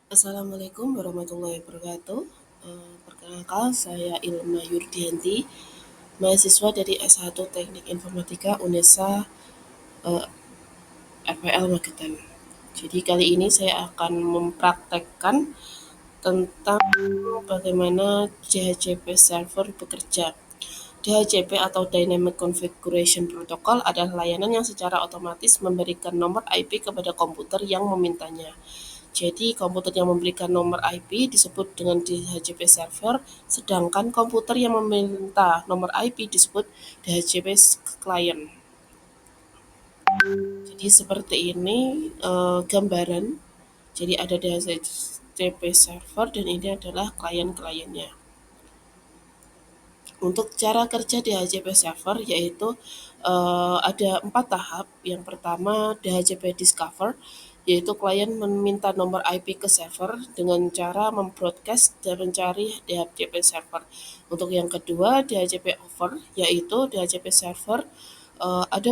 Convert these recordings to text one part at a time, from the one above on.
Assalamualaikum warahmatullahi wabarakatuh. Perkenalkan saya Ilma Yurdianti, mahasiswa dari S1 Teknik Informatika UNESA FPL Magetan. Jadi kali ini saya akan mempraktekkan tentang bagaimana DHCP server bekerja. DHCP atau Dynamic Configuration Protocol adalah layanan yang secara otomatis memberikan nomor IP kepada komputer yang memintanya. Jadi komputer yang memberikan nomor IP disebut dengan DHCP server, sedangkan komputer yang meminta nomor IP disebut DHCP client. Jadi seperti ini gambaran. Jadi ada DHCP server dan ini adalah klien-kliennya. Untuk cara kerja DHCP server yaitu ada 4 tahap. Yang pertama DHCP discover, yaitu klien meminta nomor IP ke server dengan cara membroadcast dan mencari DHCP server. Untuk yang kedua DHCP over, yaitu DHCP server ada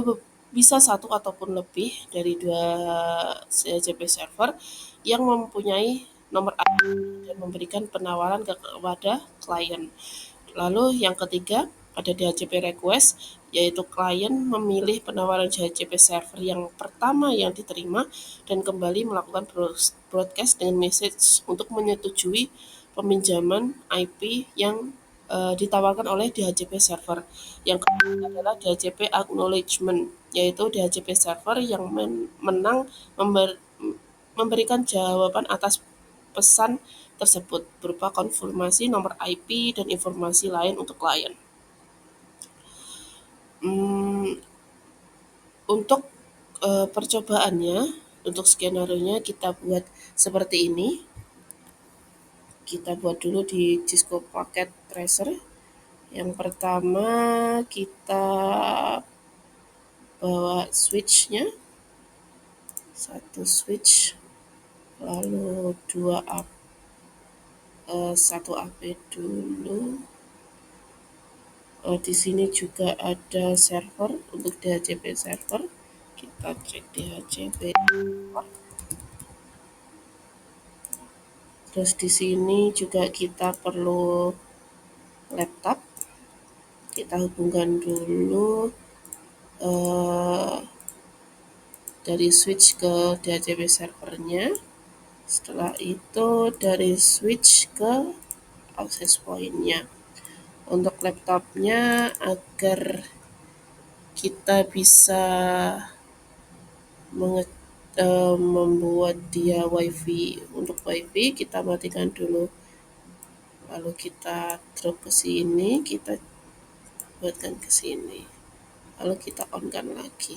bisa satu ataupun lebih dari dua DHCP server yang mempunyai nomor IP dan memberikan penawaran kepada klien. Lalu yang ketiga ada DHCP request, yaitu klien memilih penawaran DHCP server yang pertama yang diterima dan kembali melakukan broadcast dengan message untuk menyetujui peminjaman IP yang ditawarkan oleh DHCP server. Yang kedua adalah DHCP acknowledgement, yaitu DHCP server yang menang memberikan jawaban atas pesan tersebut berupa konfirmasi nomor IP dan informasi lain untuk klien. Untuk percobaannya, untuk skenario-nya kita buat seperti ini. Kita buat dulu di Cisco Packet Tracer. Yang pertama kita bawa switch-nya, satu switch, lalu satu AP dulu. Di sini juga ada server untuk DHCP server. Kita cek DHCP. Terus di sini juga kita perlu laptop. Kita hubungkan dulu dari switch ke DHCP servernya. Setelah itu dari switch ke access point-nya. Untuk laptopnya agar kita bisa membuat dia wifi. Untuk wifi kita matikan dulu, lalu kita drop ke sini, kita buatkan ke sini, lalu kita on-kan lagi.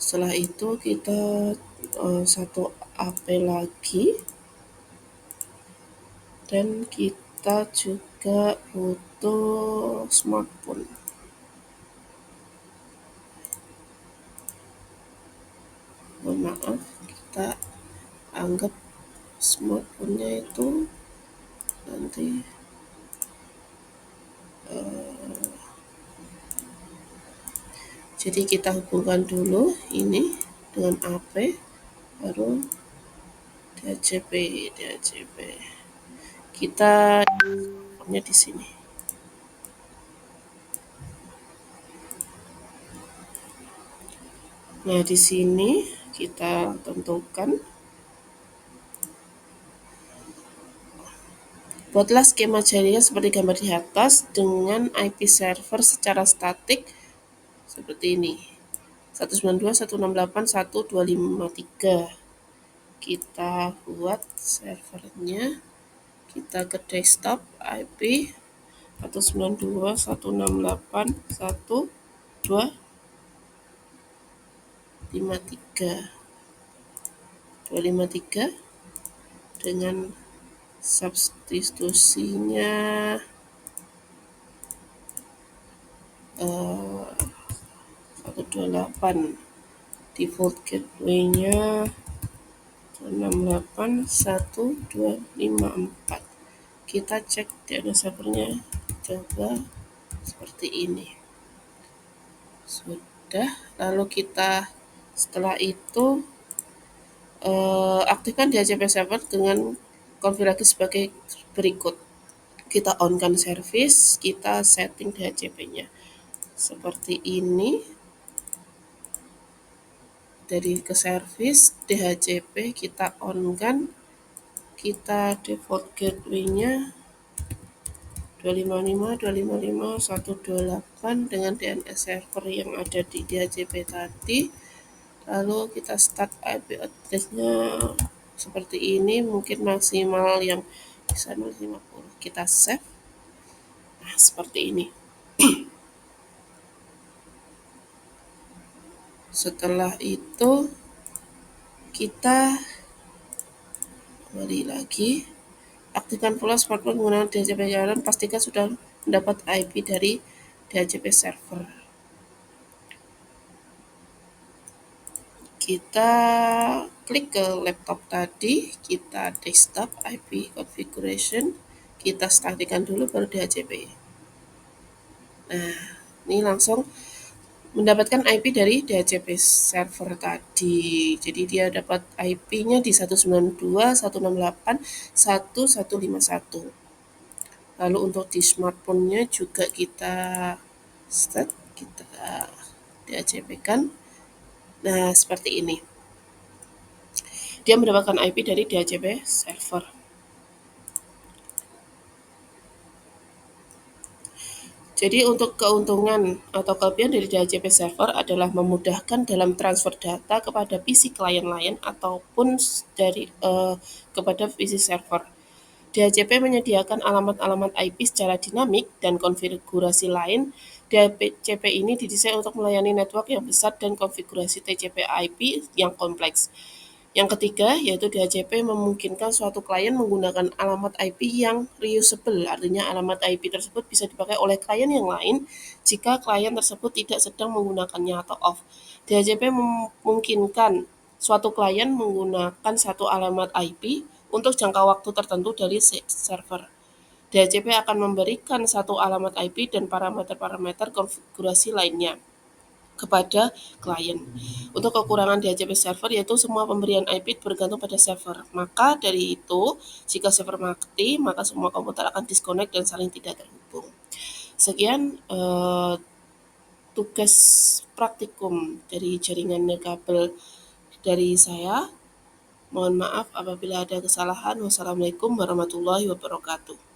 Setelah itu kita satu AP lagi, dan kita juga butuh smartphone. Mohon maaf, kita anggap smartphone-nya itu nanti jadi kita hubungkan dulu ini dengan AP, baru DHCP. Kita smartphone-nya di sini. Nah, di sini kita tentukan. Buatlah skema jaringan seperti gambar di atas dengan IP server secara statik seperti ini. 192.168.1.253. Kita buat servernya. Kita ke desktop IP 192.168.1.253 dengan substitusinya 128, default gateway-nya 168.1.254. Kita cek DNS servernya, coba seperti ini. Sudah, lalu kita setelah itu Aktifkan DHCP server dengan konfigurasi sebagai berikut. Kita on-kan service, kita setting DHCP-nya seperti ini. Dari ke service DHCP kita on-kan, kita default gateway-nya 255.255.128 dengan DNS server yang ada di DHCP tadi. Lalu kita start IP address-nya seperti ini, mungkin maksimal yang bisa 050. Kita save. Nah, seperti ini. Setelah itu kita kembali lagi, aktifkan pula smartphone menggunakan DHCP jalan, pastikan sudah mendapat IP dari DHCP server. Kita klik ke laptop tadi, kita desktop IP configuration, kita startkan dulu baru DHCP. Nah, ini langsung mendapatkan IP dari DHCP server tadi. Jadi dia dapat IP-nya di 192.168.1.151. Lalu untuk di smartphone-nya juga kita start, kita DHCP-kan. Nah, seperti ini. Dia mendapatkan IP dari DHCP server. Jadi untuk keuntungan atau kelebihan dari DHCP server adalah memudahkan dalam transfer data kepada PC klien lain ataupun kepada PC server. DHCP menyediakan alamat-alamat IP secara dinamik dan konfigurasi lain. DHCP ini didesain untuk melayani network yang besar dan konfigurasi TCP/IP yang kompleks. Yang ketiga, yaitu DHCP memungkinkan suatu klien menggunakan alamat IP yang reusable, artinya alamat IP tersebut bisa dipakai oleh klien yang lain jika klien tersebut tidak sedang menggunakannya atau off. DHCP memungkinkan suatu klien menggunakan satu alamat IP untuk jangka waktu tertentu dari server. DHCP akan memberikan satu alamat IP dan parameter-parameter konfigurasi lainnya kepada klien. Untuk kekurangan DHCP server yaitu semua pemberian IP bergantung pada server. Maka dari itu, jika server mati, maka semua komputer akan disconnect dan saling tidak terhubung. Sekian tugas praktikum dari jaringan nirkabel dari saya. Mohon maaf apabila ada kesalahan. Wassalamualaikum warahmatullahi wabarakatuh.